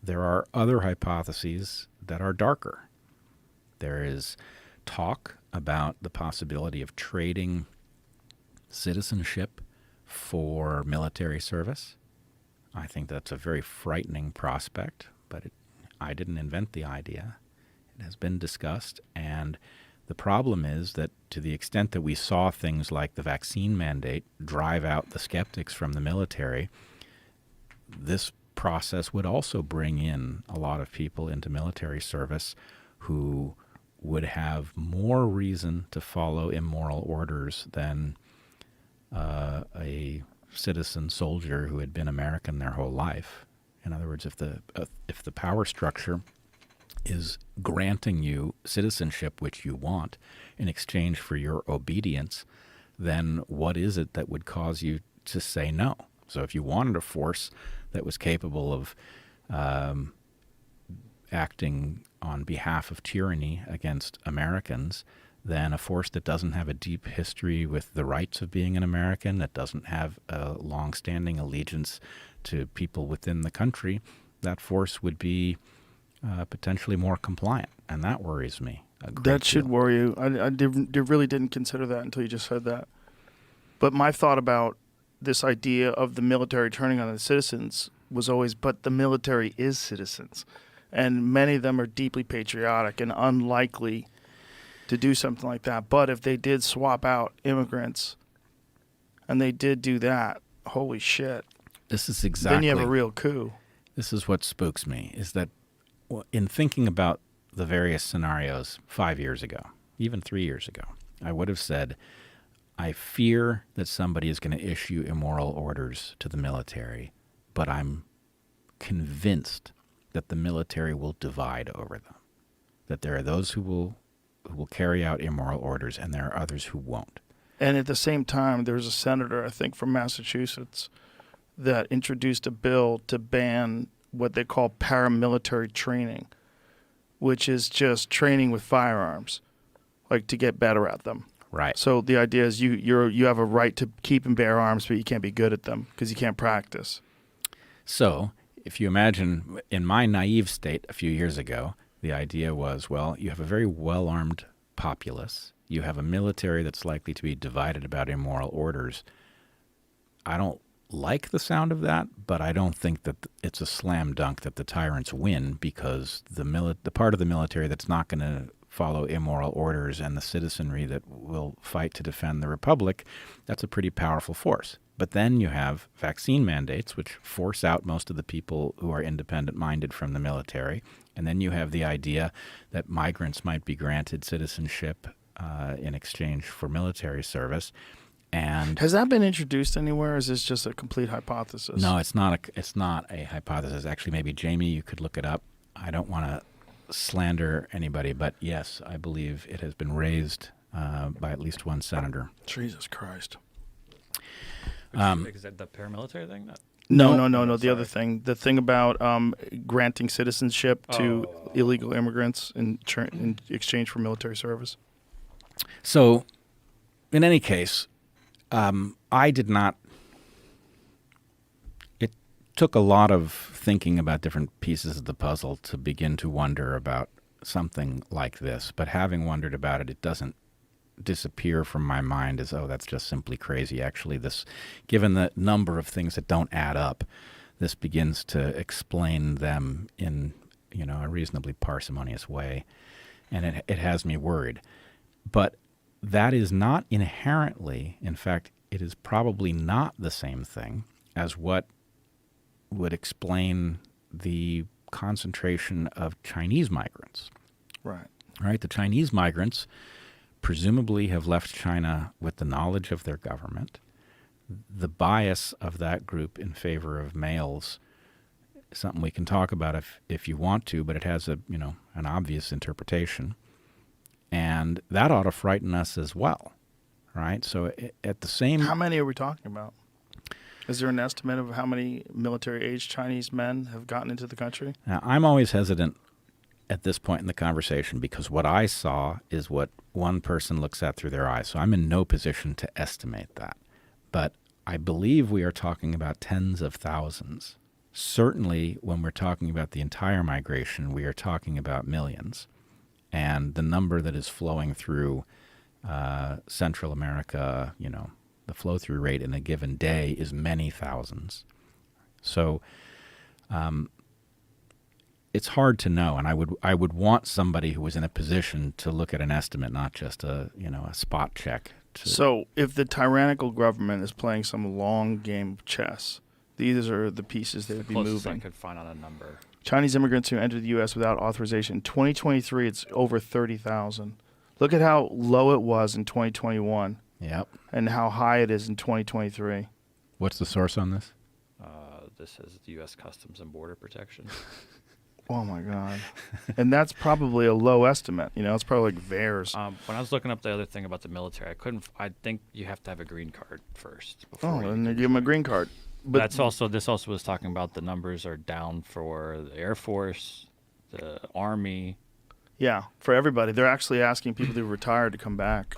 there are other hypotheses that are darker. There is talk about the possibility of trading citizenship for military service. I think that's a very frightening prospect, but I didn't invent the idea. It has been discussed, and the problem is that to the extent that we saw things like the vaccine mandate drive out the skeptics from the military, this process would also bring in a lot of people into military service who would have more reason to follow immoral orders than a citizen soldier who had been American their whole life. In other words, if the power structure is granting you citizenship, which you want, in exchange for your obedience, then what is it that would cause you to say no? So if you wanted a force that was capable of acting on behalf of tyranny against Americans, then a force that doesn't have a deep history with the rights of being an American, that doesn't have a long-standing allegiance to people within the country, that force would be potentially more compliant, and that worries me. That should worry you. I really didn't consider that until you just said that. But my thought about this idea of the military turning on the citizens was always, but the military is citizens. And many of them are deeply patriotic and unlikely to do something like that. But if they did swap out immigrants and they did do that, holy shit. This is exactly... Then you have a real coup. This is what spooks me, is that in thinking about the various scenarios 5 years ago, even 3 years ago, I would have said, I fear that somebody is going to issue immoral orders to the military, but I'm convinced that the military will divide over them, that there are those who will carry out immoral orders and there are others who won't. And at the same time, there's a senator, I think, from Massachusetts that introduced a bill to ban what they call paramilitary training, which is just training with firearms, like to get better at them. Right. So the idea is you have a right to keep and bear arms, but you can't be good at them because you can't practice. So if you imagine, in my naive state a few years ago, the idea was, well, you have a very well-armed populace. You have a military that's likely to be divided about immoral orders. I don't like the sound of that, but I don't think that it's a slam dunk that the tyrants win, because the part of the military that's not going to follow immoral orders and the citizenry that will fight to defend the republic, that's a pretty powerful force. But then you have vaccine mandates, which force out most of the people who are independent-minded from the military. And then you have the idea that migrants might be granted citizenship in exchange for military service. And has that been introduced anywhere, or is this just a complete hypothesis? No, it's not a hypothesis. Actually, maybe, Jamie, you could look it up. I don't want to slander anybody, but yes, I believe it has been raised by at least one senator. Jesus Christ. Is that the paramilitary thing? No. The other thing, the thing about granting citizenship to illegal immigrants in exchange for military service. So, in any case, I did not. It took a lot of thinking about different pieces of the puzzle to begin to wonder about something like this. But having wondered about it, it doesn't disappear from my mind as, oh, that's just simply crazy. Actually, this, given the number of things that don't add up, this begins to explain them in, a reasonably parsimonious way, and it has me worried. But that is not inherently, in fact, it is probably not the same thing as what would explain the concentration of Chinese migrants. Right. Right. The Chinese migrants presumably have left China with the knowledge of their government. The bias of that group in favor of males is something we can talk about if you want to, but it has an obvious interpretation. And that ought to frighten us as well, right? So at the same... How many are we talking about? Is there an estimate of how many military-aged Chinese men have gotten into the country? Now, I'm always hesitant at this point in the conversation because what I saw is what one person looks at through their eyes. So I'm in no position to estimate that. But I believe we are talking about tens of thousands certainly when we're talking about the entire migration, we are talking about millions. And the number that is flowing through Central America, the flow-through rate in a given day is many thousands. So it's hard to know, and I would want somebody who was in a position to look at an estimate, not just a spot check. So if the tyrannical government is playing some long game of chess, these are the pieces they would be Closest moving. I could find on a number. Chinese immigrants who entered the U.S. without authorization. 2023, it's over 30,000. Look at how low it was in 2021 Yep. and how high it is in 2023. What's the source on this? This is the U.S. Customs and Border Protection. Oh, my God. And that's probably a low estimate. It's probably like VAERS. When I was looking up the other thing about the military, I think you have to have a green card first. Oh, you and they can give them a join. green card. But This also was talking about the numbers are down for the Air Force, the Army. yeah, for everybody. They're actually asking people who retired to come back.